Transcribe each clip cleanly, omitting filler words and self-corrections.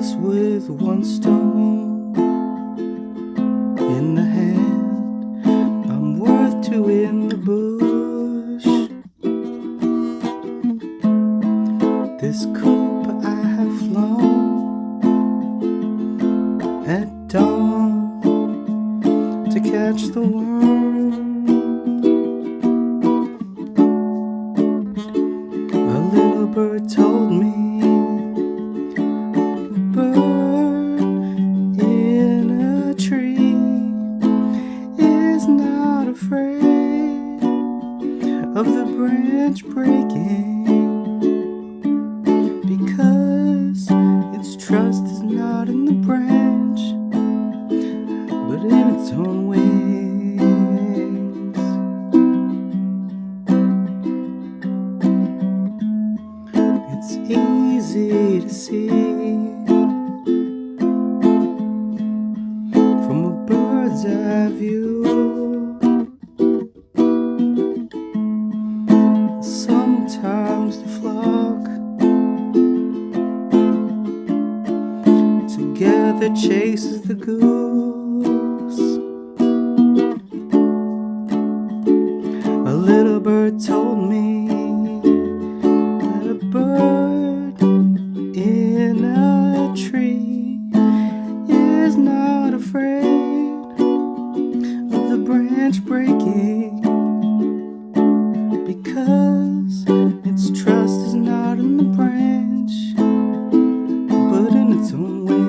house with one stone in the hand. I'm worth two in the bush. This coop I have flown at dawn to catch the worm. A little bird told me a bird in a tree is not afraid of the branch breaking, because its trust is not in the branch, but in its own wings. It's easy to see from a bird's eye view. Sometimes the flock together chases the goose. A little bird told me that a bird in a tree is not afraid of the branch breaking, because its trust is not in the branch, but in its own wings.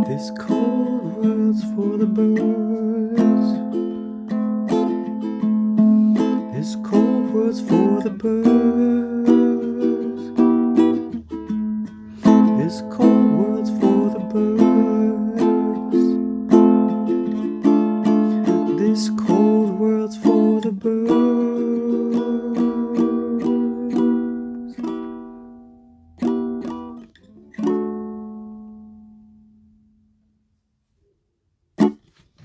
This cold world's for the birds. This cold world's for the birds. This cold world's for